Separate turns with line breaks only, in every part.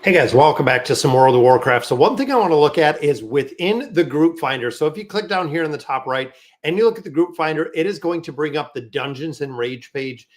Hey guys, welcome back to some World of Warcraft. So one thing I want to look at is within the group finder. So if you click down here in the top right and you look at the group finder, it is going to bring up the dungeons and raids page.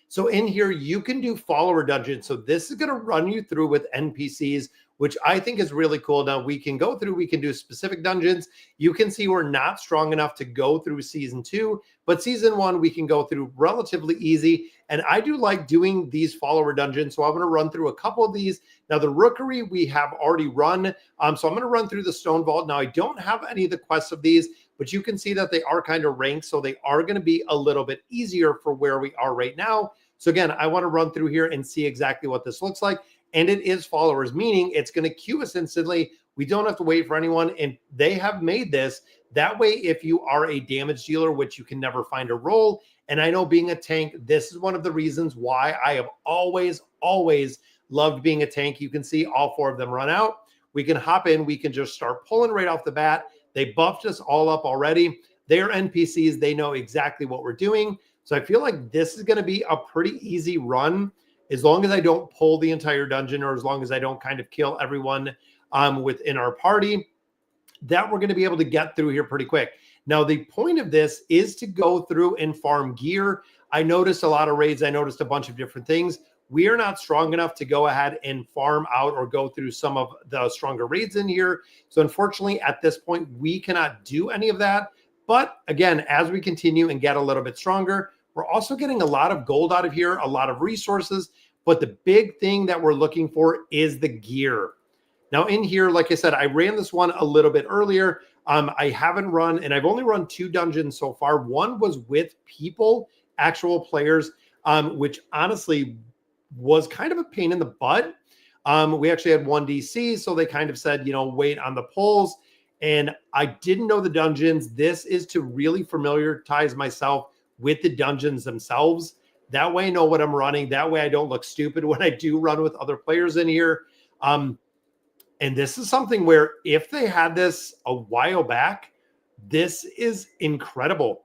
So in here, you can do follower dungeons. So this is going to run you through with NPCs, which I think is really cool. Now we can go through, we can do specific dungeons. You can see we're not strong enough to go through season 2, but season 1, we can go through relatively easy. And I do like doing these follower dungeons. So I'm going to run through a couple of these. Now the Rookery we have already run. So I'm going to run through the Stone Vault. Now I don't have any of the quests of these, but you can see that they are kind of ranked. So they are going to be a little bit easier for where we are right now. So again, I want to run through here and see exactly what this looks like. And it is followers, meaning it's going to queue us instantly. We don't have to wait for anyone. And they have made this that way. If you are a damage dealer, which you can never find a role. And I know being a tank, this is one of the reasons why I have always loved being a tank. You can see all 4 of them run out. We can hop in. We can just start pulling right off the bat. They buffed us all up already. They're NPCs. They know exactly what we're doing. So I feel like this is going to be a pretty easy run as long as I don't pull the entire dungeon or as long as I don't kind of kill everyone within our party, that we're going to be able to get through here pretty quick. Now, the point of this is to go through and farm gear. I noticed a lot of raids. I noticed a bunch of different things. We are not strong enough to go ahead and farm out or go through some of the stronger raids in here. So unfortunately, at this point, we cannot do any of that. But again, as we continue and get a little bit stronger, we're also getting a lot of gold out of here, a lot of resources. But the big thing that we're looking for is the gear. Now in here, like I said, I ran this one a little bit earlier. I haven't run, and I've only run 2 dungeons so far. One was with people, actual players, which honestly was kind of a pain in the butt. We actually had 1 DC, so they kind of said, you know, wait on the polls. And I didn't know the dungeons. This is to really familiarize myself with the dungeons themselves. That way I know what I'm running. That way I don't look stupid when I do run with other players in here. And this is something where if they had this a while back, this is incredible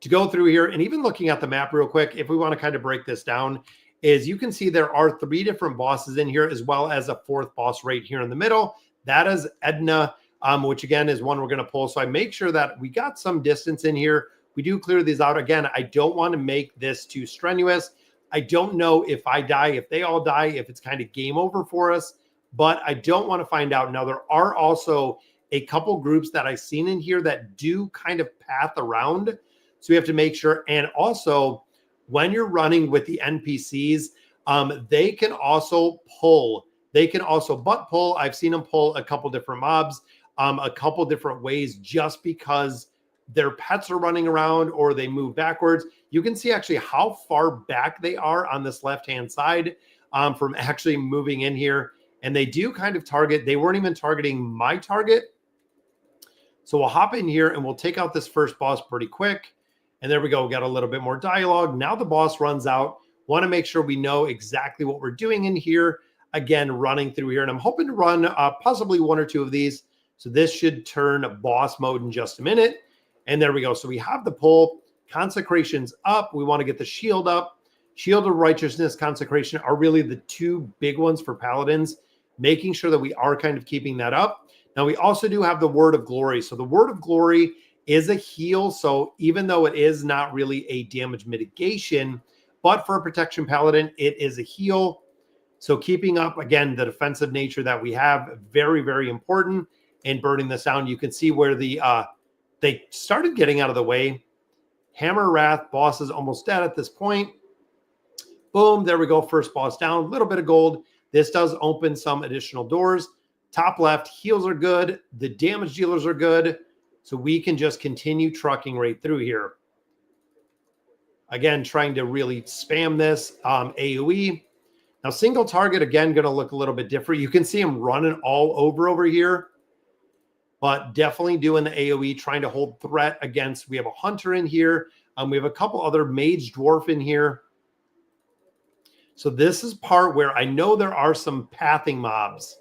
to go through here. And even looking at the map real quick, if we want to kind of break this down, is you can see there are 3 different bosses in here, as well as a 4th boss right here in the middle. That is Edna, which again is one we're going to pull. So I make sure that we got some distance in here. We do clear these out. Again, I don't want to make this too strenuous. I don't know if I die, if they all die, if it's kind of game over for us, but I don't want to find out. Now, there are also a couple groups that I've seen in here that do kind of path around. So we have to make sure. And also, when you're running with the NPCs, they can also pull. They can also butt pull. I've seen them pull a couple different mobs, a couple different ways, just because their pets are running around or they move backwards. You can see actually how far back they are on this left-hand side from actually moving in here. And they do kind of target. They weren't even targeting my target. So we'll hop in here and we'll take out this first boss pretty quick. And there we go. We got a little bit more dialogue. Now the boss runs out. Want to make sure we know exactly what we're doing in here. Again, running through here. And I'm hoping to run possibly 1 or 2 of these. So this should turn boss mode in just a minute. And there we go. So we have the pull. Consecration's up. We want to get the shield up. Shield of Righteousness, Consecration are really the 2 big ones for Paladins, making sure that we are kind of keeping that up. Now, we also do have the Word of Glory. So the Word of Glory is a heal. So even though it is not really a damage mitigation, but for a Protection Paladin, it is a heal. So keeping up, again, the defensive nature that we have, very, very important. And burning this down, you can see where the they started getting out of the way. Hammer Wrath, boss is almost dead at this point. Boom, there we go. First boss down, a little bit of gold. This does open some additional doors. Top left, heals are good. The damage dealers are good. So we can just continue trucking right through here. Again, trying to really spam this AoE. Now, single target, again, going to look a little bit different. You can see him running all over here. But definitely doing the AoE, trying to hold threat against. We have a hunter in here. We have a couple other mage dwarf in here. So this is part where I know there are some pathing mobs.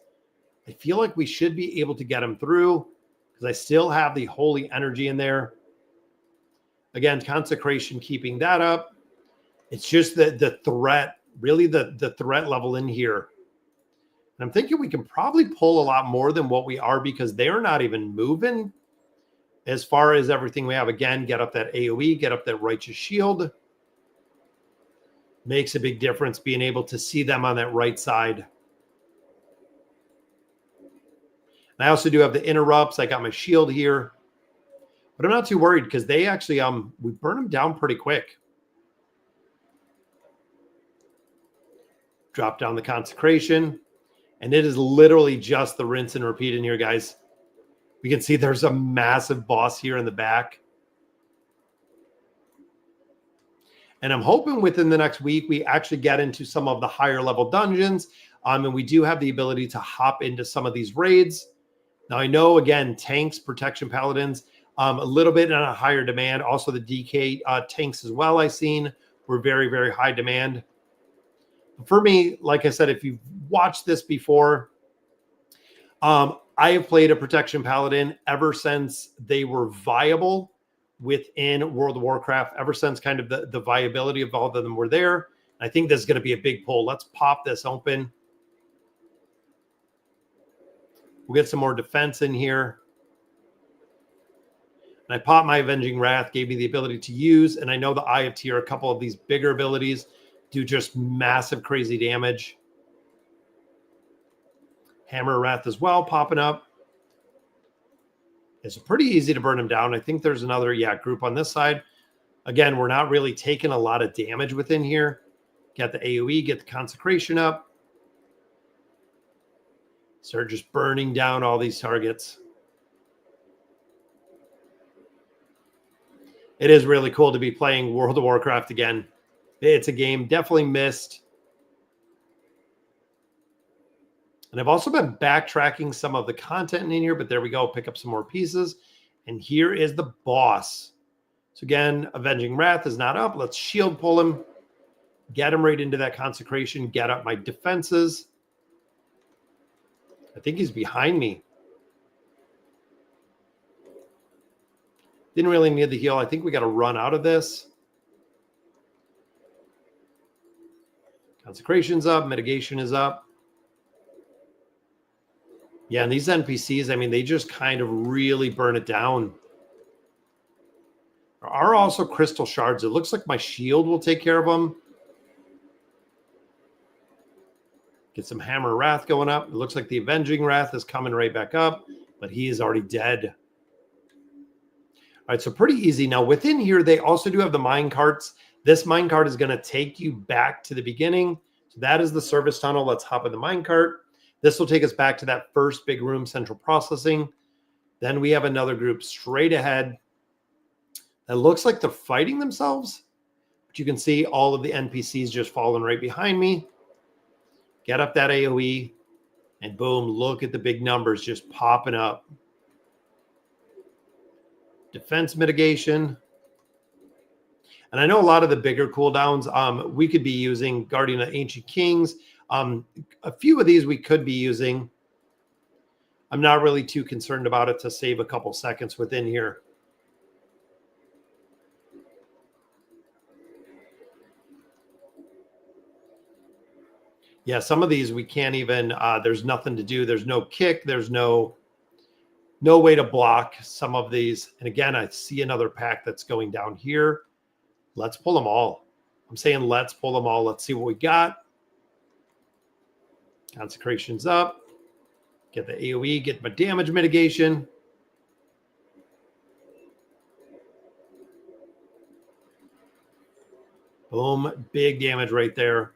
I feel like we should be able to get them through because I still have the holy energy in there. Again, consecration, keeping that up. It's just that the threat really the threat level in here. And I'm thinking we can probably pull a lot more than what we are because they're not even moving as far as everything we have. Again, get up that AoE, get up that righteous shield. Makes a big difference being able to see them on that right side. And I also do have the interrupts. I got my shield here. But I'm not too worried because they actually, we burn them down pretty quick. Drop down the consecration. And it is literally just the rinse and repeat in here, guys. We can see there's a massive boss here in the back. And I'm hoping within the next week, we actually get into some of the higher level dungeons. And we do have the ability to hop into some of these raids. Now, I know, again, tanks, Protection Paladins, a little bit on a higher demand. Also, the DK tanks as well, I've seen, were very, very high demand. For me, like I said, if you've watched this before, I have played a Protection Paladin ever since they were viable within World of Warcraft, ever since kind of the viability of all of them were there. I think this is going to be a big pull. Let's pop this open. We'll get some more defense in here. And I popped my Avenging Wrath, gave me the ability to use, and I know the Eye of Tyr, a couple of these bigger abilities do just massive, crazy damage. Hammer Wrath as well, popping up. It's pretty easy to burn them down. I think there's another, group on this side. Again, we're not really taking a lot of damage within here. Get the AoE, get the consecration up. Start just burning down all these targets. It is really cool to be playing World of Warcraft again. It's a game definitely missed. And I've also been backtracking some of the content in here, but there we go. Pick up some more pieces. And here is the boss. So again, Avenging Wrath is not up. Let's shield pull him. Get him right into that consecration. Get up my defenses. I think he's behind me. Didn't really need the heal. I think we got to run out of this. Consecration's up. Mitigation is up. Yeah, and these NPCs, I mean, they just kind of really burn it down. There are also crystal shards. It looks like my shield will take care of them. Get some Hammer Wrath going up. It looks like the Avenging Wrath is coming right back up, but he is already dead. All right, so pretty easy. Now, within here, they also do have the mine carts. This mine cart is going to take you back to the beginning. So that is the service tunnel. Let's hop in the mine cart. This will take us back to that first big room, central processing. Then we have another group straight ahead. That looks like they're fighting themselves. But you can see all of the NPCs just falling right behind me. Get up that AoE. And boom, look at the big numbers just popping up. Defense mitigation. And I know a lot of the bigger cooldowns, we could be using Guardian of Ancient Kings. A few of these we could be using. I'm not really too concerned about it to save a couple seconds within here. Yeah, some of these we can't even, there's nothing to do. There's no kick. There's no way to block some of these. And again, I see another pack that's going down here. Let's pull them all. I'm saying let's pull them all. Let's see what we got. Consecration's up. Get the AoE, get my damage mitigation. Boom, big damage right there.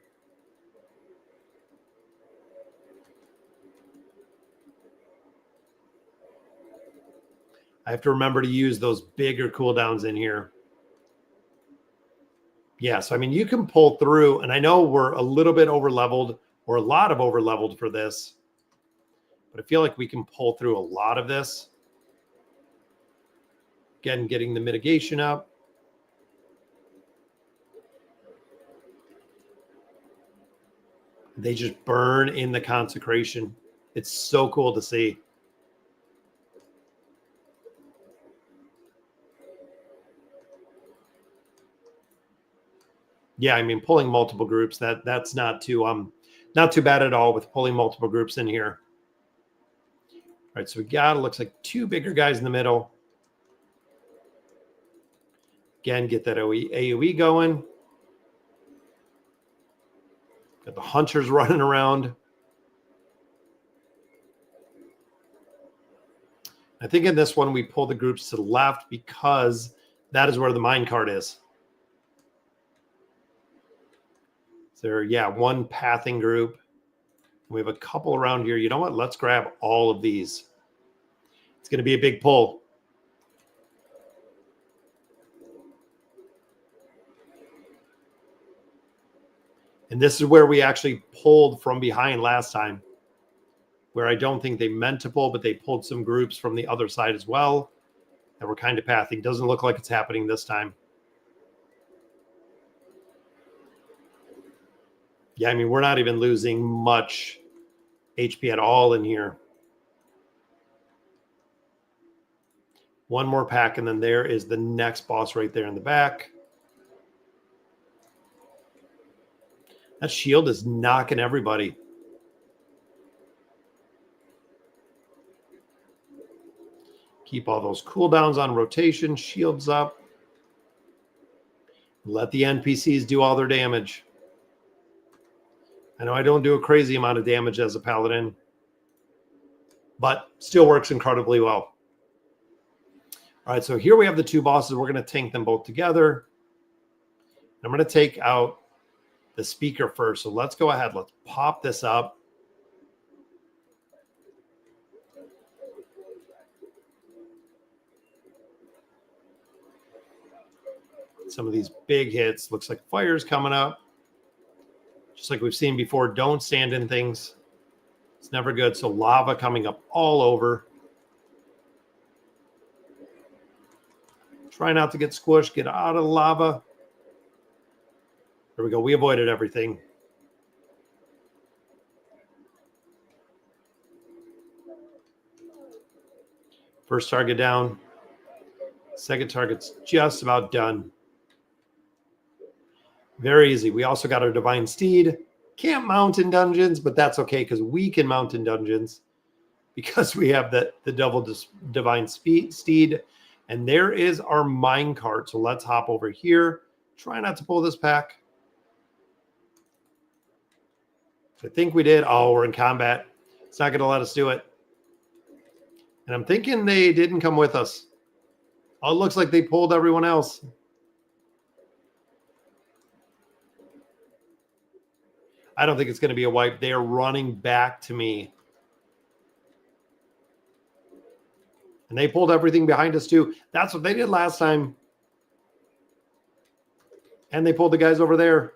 I have to remember to use those bigger cooldowns in here. Yeah, so I mean, you can pull through, and I know we're a little bit over-leveled, or a lot of over-leveled for this, but I feel like we can pull through a lot of this. Again, getting the mitigation up. They just burn in the consecration. It's so cool to see. Yeah, I mean, pulling multiple groups, that's not too bad at all with pulling multiple groups in here. All right, so we got, it looks like 2 bigger guys in the middle. Again, get that AoE going. Got the hunters running around. I think in this one, we pull the groups to the left because that is where the minecart is. So there, yeah, 1 pathing group. We have a couple around here. You know what? Let's grab all of these. It's going to be a big pull. And this is where we actually pulled from behind last time, where I don't think they meant to pull, but they pulled some groups from the other side as well that were kind of pathing. Doesn't look like it's happening this time. Yeah, I mean, we're not even losing much HP at all in here. 1 more pack, and then there is the next boss right there in the back. That shield is knocking everybody. Keep all those cooldowns on rotation, shields up. Let the NPCs do all their damage. I know I don't do a crazy amount of damage as a paladin, but still works incredibly well. All right, so here we have the 2 bosses. We're going to tank them both together. I'm going to take out the speaker first. So let's go ahead. Let's pop this up. Some of these big hits. Looks like fire's coming up. Just like we've seen before, don't stand in things. It's never good. So lava coming up all over. Try not to get squished. Get out of the lava. There we go. We avoided everything. First target down. Second target's just about done. Very easy. We also got our Divine Steed. Can't mount in dungeons, but that's okay because we can mount in dungeons because we have the double Divine Steed. And there is our minecart. So let's hop over here. Try not to pull this pack. I think we did. Oh, we're in combat. It's not going to let us do it. And I'm thinking they didn't come with us. Oh, it looks like they pulled everyone else. I don't think it's going to be a wipe. They are running back to me. And they pulled everything behind us too. That's what they did last time. And they pulled the guys over there.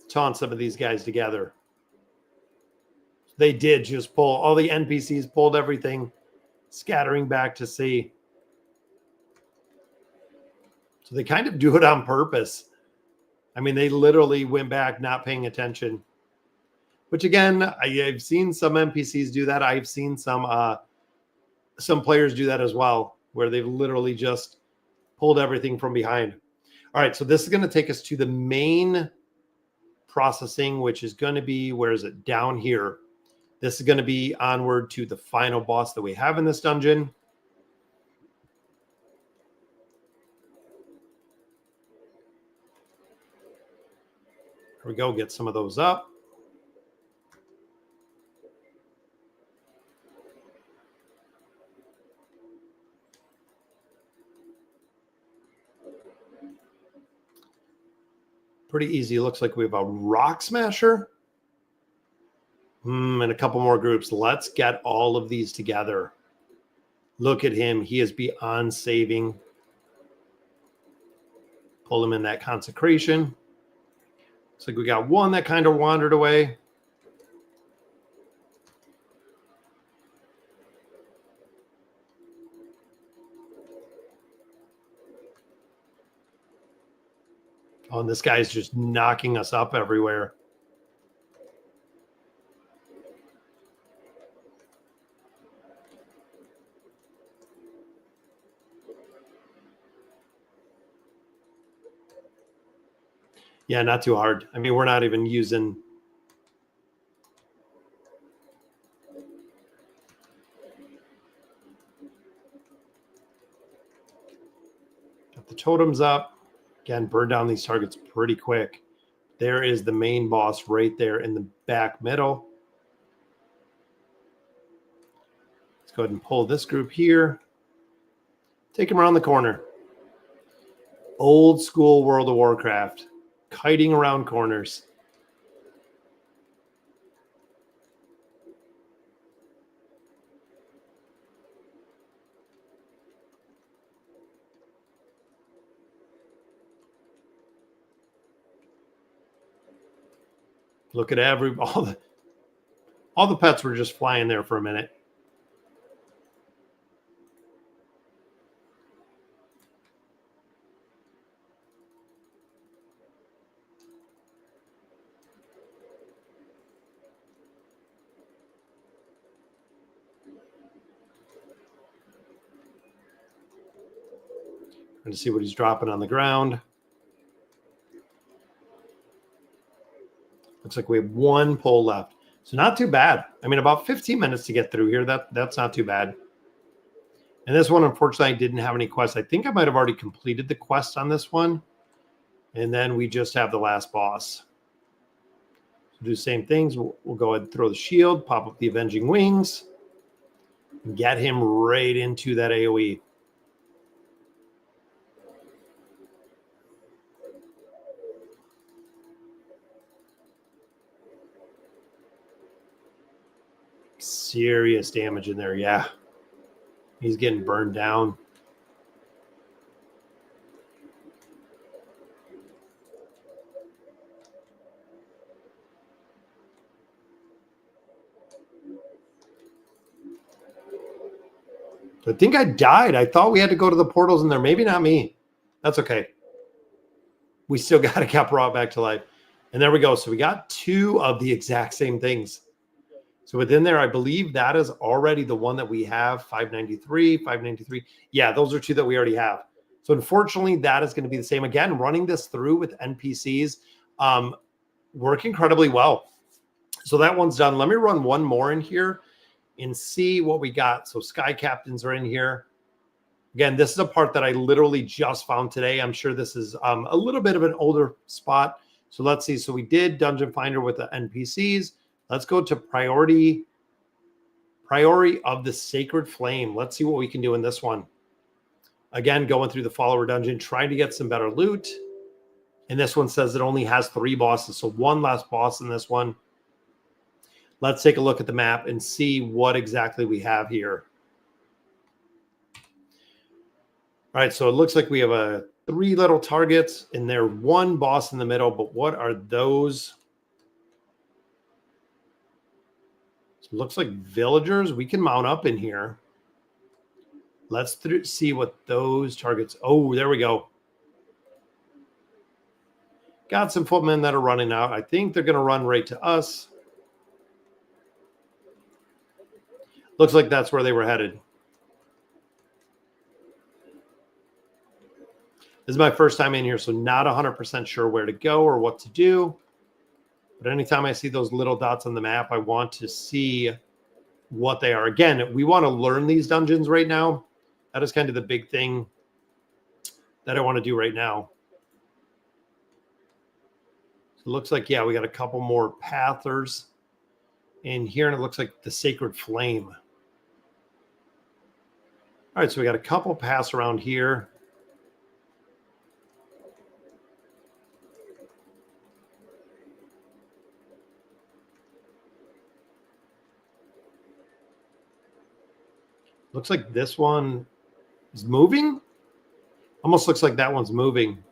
Taunt some of these guys together. They did just pull. All the NPCs pulled everything, scattering back to sea. So they kind of do it on purpose. I mean, they literally went back not paying attention. Which again, I've seen some NPCs do that. I've seen some players do that as well, where they've literally just pulled everything from behind. All right, so this is going to take us to the main processing, which is going to be, where is it? Down here. This is going to be onward to the final boss that we have in this dungeon. Here we go. Get some of those up. Pretty easy. Looks like we have a rock smasher. And a couple more groups. Let's get all of these together. Look at him. He is beyond saving. Pull him in that consecration. Looks like we got one that kind of wandered away. Oh, and this guy's just knocking us up everywhere. Yeah, not too hard. I mean, we're not even using... Got the totems up. Again, burn down these targets pretty quick. There is the main boss right there in the back middle. Let's go ahead and pull this group here. Take him around the corner. Old school World of Warcraft. Kiting around corners. Look at all the pets were just flying there for a minute. Trying to see what he's dropping on the ground. Looks like we have one pull left. So not too bad. I mean, about 15 minutes to get through here. That's not too bad. And this one, unfortunately, I didn't have any quests. I think I might have already completed the quest on this one. And then we just have the last boss. So do the same things. We'll go ahead and throw the shield, pop up the Avenging Wings, and get him right into that AoE. Serious damage in there, yeah. He's getting burned down. I think I died. I thought we had to go to the portals in there. Maybe not me. That's okay. We still got to get brought back to life. And there we go. So we got two of the exact same things. So within there, I believe that is already the one that we have, 593, 593. Yeah, those are two that we already have. So unfortunately, that is going to be the same. Again, running this through with NPCs work incredibly well. So that one's done. Let me run one more in here and see what we got. So Sky Captains are in here. Again, this is a part that I literally just found today. I'm sure this is a little bit of an older spot. So let's see. So we did Dungeon Finder with the NPCs. Let's go to priority of the Sacred Flame. Let's see what we can do in this one. Again, going through the follower dungeon, trying to get some better loot. And this one says it only has 3 bosses. So one last boss in this one. Let's take a look at the map and see what exactly we have here. All right, so it looks like we have 3 little targets and there's one boss in the middle, but what are those? So it looks like villagers. We can mount up in here. Let's see what those targets. Oh, there we go. Got some footmen that are running out. I think they're going to run right to us. Looks like that's where they were headed. This is my first time in here, so not 100% sure where to go or what to do. But anytime I see those little dots on the map, I want to see what they are. Again, we want to learn these dungeons right now. That is kind of the big thing that I want to do right now. So it looks like, yeah, we got a couple more pathers in here, and it looks like the Sacred Flame. All right, so we got a couple paths around here. Looks like this one is moving. Almost looks like that one's moving.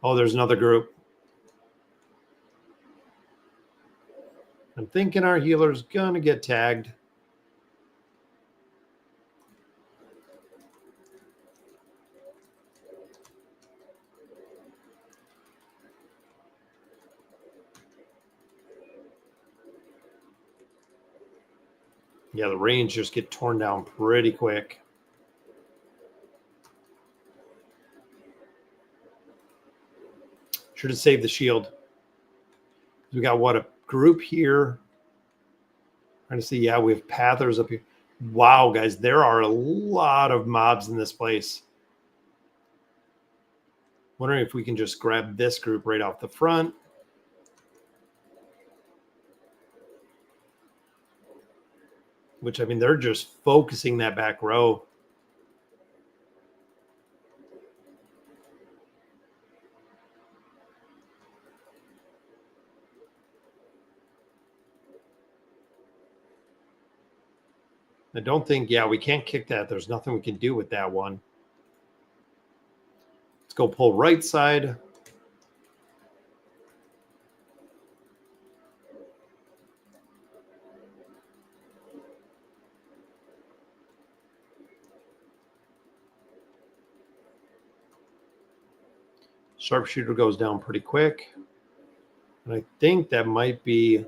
Oh, there's another group. I'm thinking our healer's going to get tagged. Yeah, the Rangers get torn down pretty quick. Should have saved the shield. We got what, a group here. Trying to see, yeah, we have pathers up here. Wow, guys, there are a lot of mobs in this place. Wondering if we can just grab this group right off the front. Which, I mean, they're just focusing that back row. I don't think, yeah, we can't kick that. There's nothing we can do with that one. Let's go pull right side. Sharpshooter goes down pretty quick. And I think that might be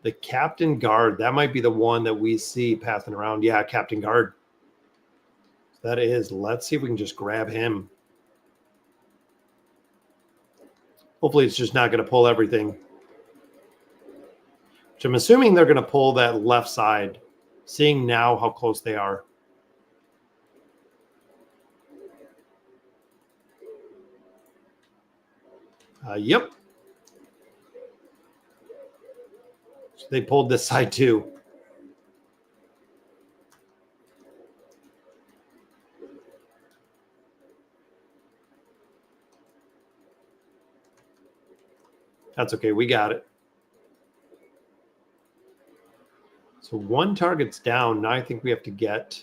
the Captain Guard. That might be the one that we see pathing around. Yeah, Captain Guard. That is. Let's see if we can just grab him. Hopefully it's just not going to pull everything. Which I'm assuming they're going to pull that left side, seeing now how close they are. Yep. So they pulled this side too. That's okay. We got it. So one target's down. Now I think we have to get...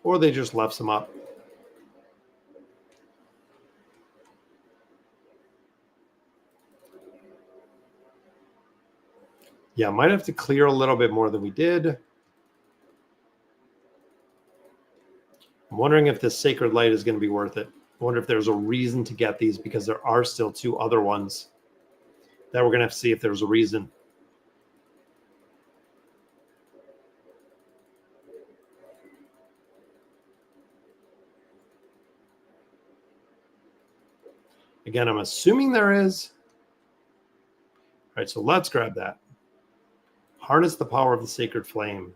Or they just left some up. Yeah, might have to clear a little bit more than we did. I'm wondering if this Sacred Light is going to be worth it. I wonder if there's a reason to get these, because there are still two other ones that we're going to have to see if there's a reason. Again, I'm assuming there is. All right, so let's grab that. Harness the power of the Sacred Flame.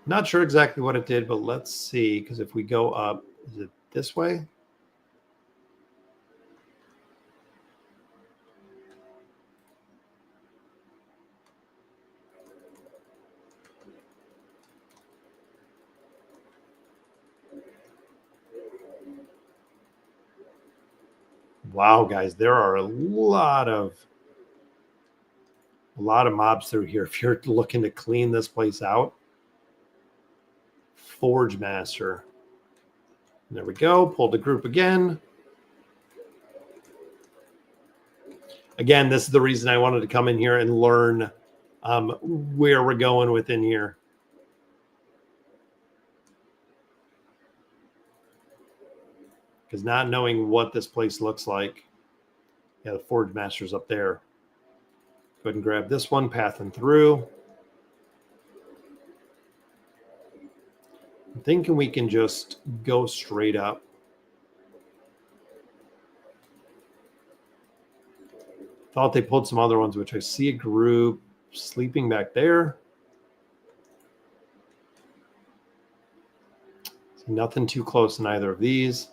Not sure exactly what it did, but let's see, because if we go up, is it this way? Wow, guys, there are a lot of mobs through here. If you're looking to clean this place out. Forge Master. There we go. Pull the group again. Again, this is the reason I wanted to come in here and learn where we're going within here. Because not knowing what this place looks like. Yeah, the Forge Master's up there. Go ahead and grab this one, pathing through. I'm thinking we can just go straight up. Thought they pulled some other ones, which I see a group sleeping back there. Nothing too close in either of these.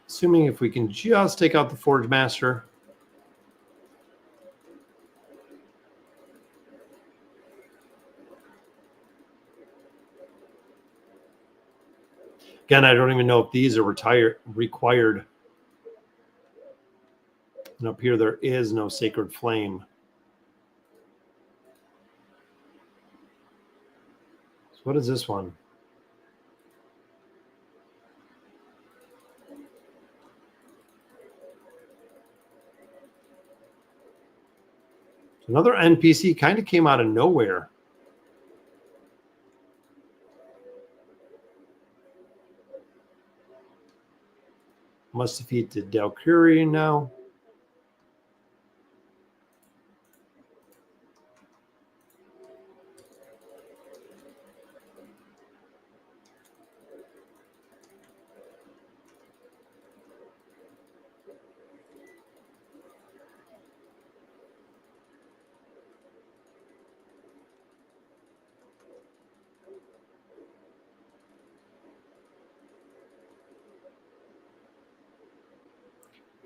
Assuming if we can just take out the Forge Master. Again, I don't even know if these are required. And up here, there is no Sacred Flame. So what is this one? Another NPC kind of came out of nowhere. Must defeat the Delcurian now.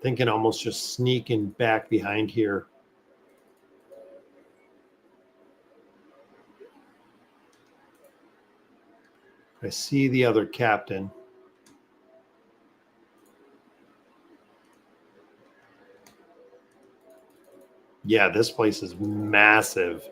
Thinking almost just sneaking back behind here. I see the other captain. Yeah, this place is massive.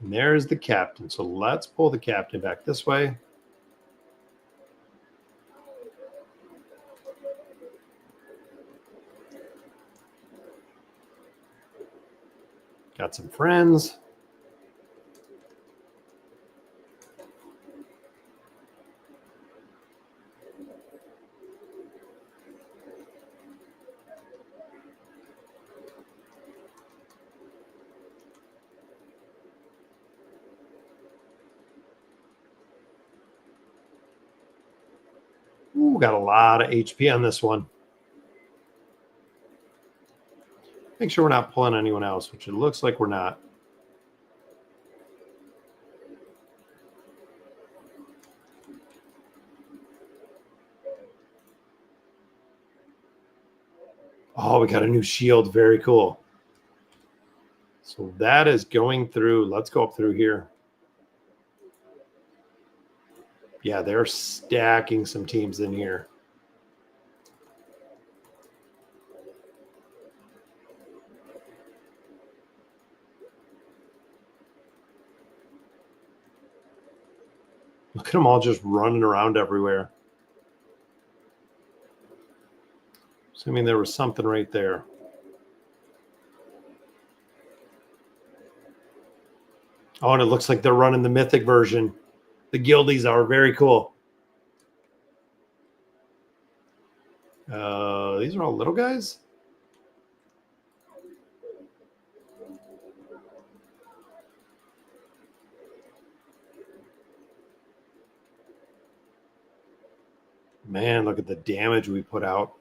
And there's the captain. So let's pull the captain back this way. Got some friends. Ooh, got a lot of HP on this one. Make sure we're not pulling anyone else, which it looks like we're not. Oh, we got a new shield. Very cool. So that is going through. Let's go up through here. Yeah, they're stacking some teams in here. Look at them all just running around everywhere. Assuming there was something right there. Oh, and it looks like they're running the Mythic version. The guildies are very cool. These are all little guys? Man, look at the damage we put out.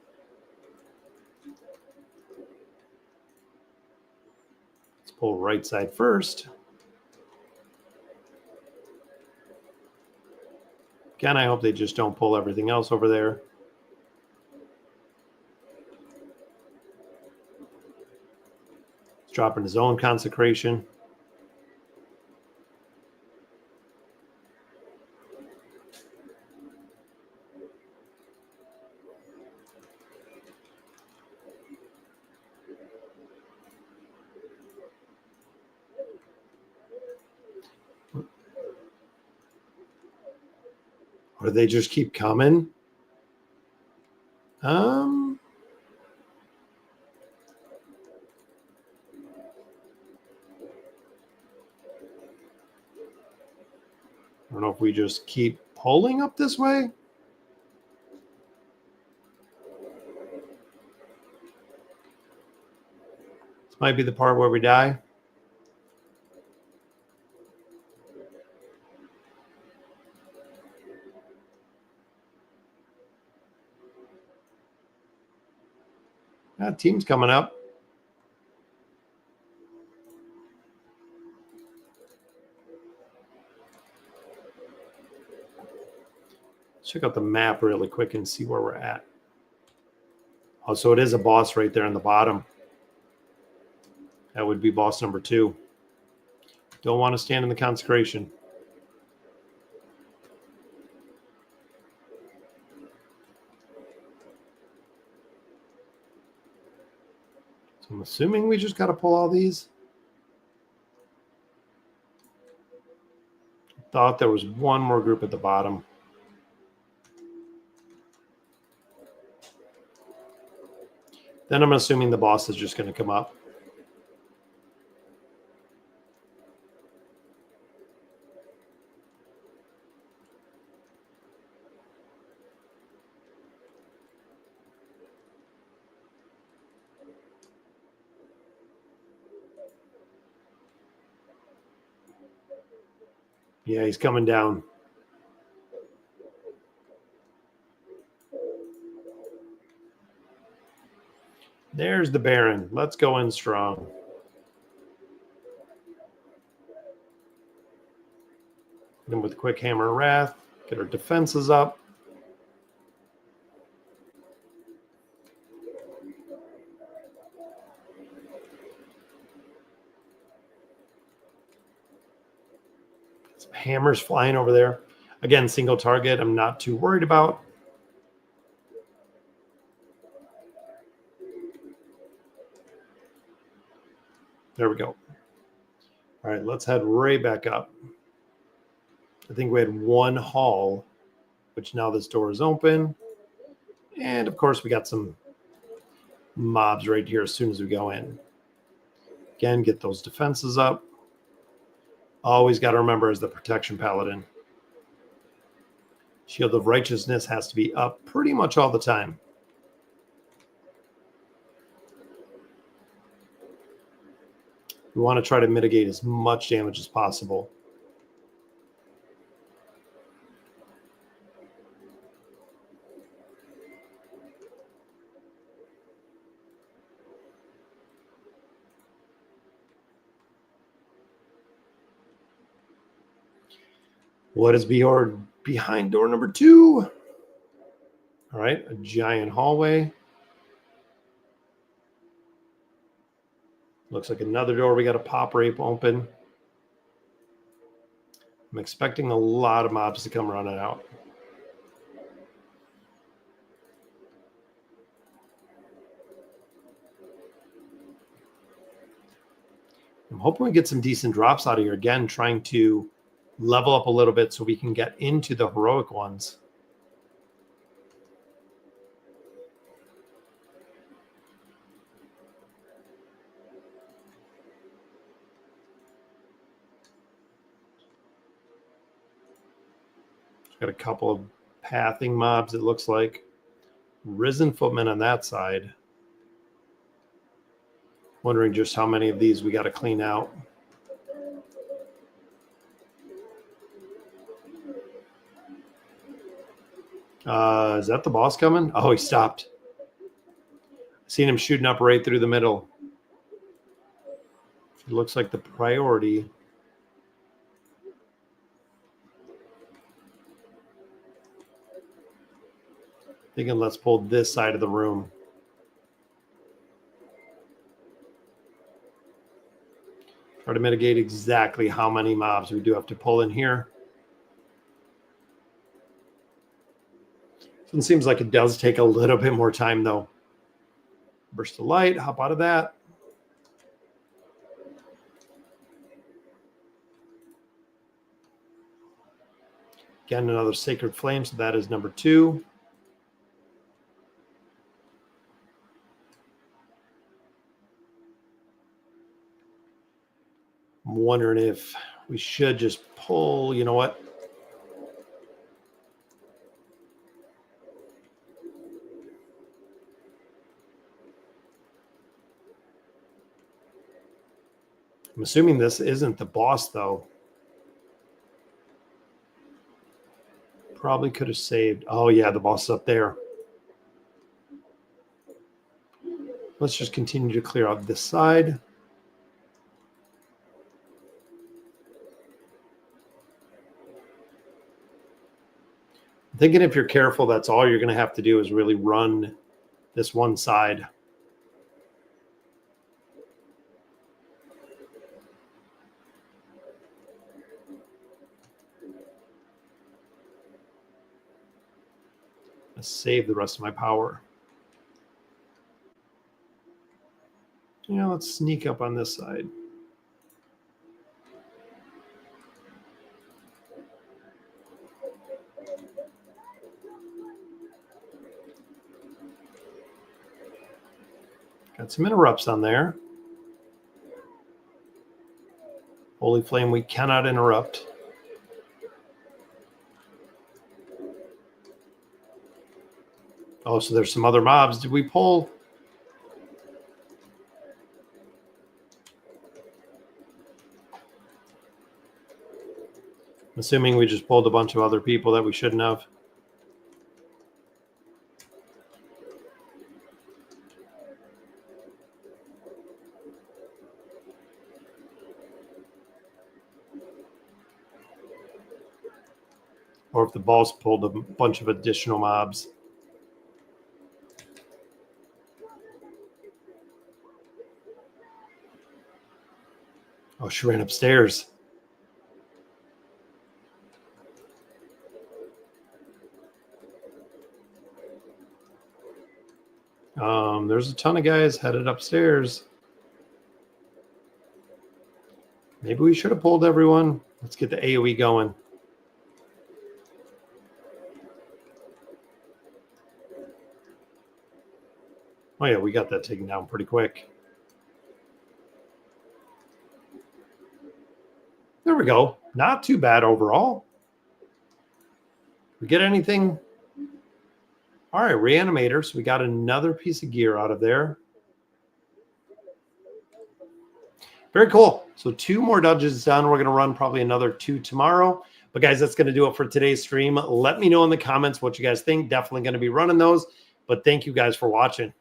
Let's pull right side first. Again, I hope they just don't pull everything else over there. He's dropping his own consecration. Or do they just keep coming? I don't know if we just keep pulling up this way. This might be the part where we die. Team's coming up. Check out the map really quick and see where we're at. Oh, so it is a boss right there on the bottom. That would be boss number 2. Don't want to stand in the consecration. So I'm assuming we just got to pull all these. Thought there was one more group at the bottom. Then I'm assuming the boss is just going to come up. Yeah, he's coming down. There's the Baron. Let's go in strong. Then with quick hammer of wrath, get our defenses up. Some hammers flying over there. Again, single target, I'm not too worried about. There we go. All right, let's head right back up. I think we had one hall, which now this door is open. And of course, we got some mobs right here as soon as we go in. Again, get those defenses up. Always got to remember as the Protection Paladin. Shield of Righteousness has to be up pretty much all the time. We want to try to mitigate as much damage as possible. What is behind door number 2? All right, a giant hallway. Looks like another door. We got a pop rape open. I'm expecting a lot of mobs to come running out. I'm hoping we get some decent drops out of here. Again, trying to level up a little bit so we can get into the heroic ones. Got a couple of pathing mobs, it looks like. Risen Footmen on that side. Wondering just how many of these we got to clean out. Is that the boss coming? Oh, he stopped. Seen him shooting up right through the middle. It looks like the priority. Thinking let's pull this side of the room. Try to mitigate exactly how many mobs we do have to pull in here. It seems like it does take a little bit more time though. Burst of light, hop out of that. Again, another Sacred Flame, so that is number 2. I'm wondering if we should just pull, you know what? I'm assuming this isn't the boss, though. Probably could have saved. Oh, yeah, the boss is up there. Let's just continue to clear out this side. I'm thinking if you're careful, that's all you're going to have to do is really run this one side. Let's save the rest of my power. Yeah, let's sneak up on this side. Got some interrupts on there. Holy Flame, we cannot interrupt. Oh, so there's some other mobs. Did we pull? I'm assuming we just pulled a bunch of other people that we shouldn't have. or if the boss pulled a bunch of additional mobs. Oh, she ran upstairs. There's a ton of guys headed upstairs. Maybe we should have pulled everyone. Let's get the AoE going. Oh yeah, we got that taken down pretty quick. There we go. Not too bad overall. We get anything? All right, reanimators. We got another piece of gear out of there. Very cool. So 2 more dungeons done. We're going to run probably another 2 tomorrow. But guys, that's going to do it for today's stream. Let me know in the comments what you guys think. Definitely going to be running those. But thank you guys for watching.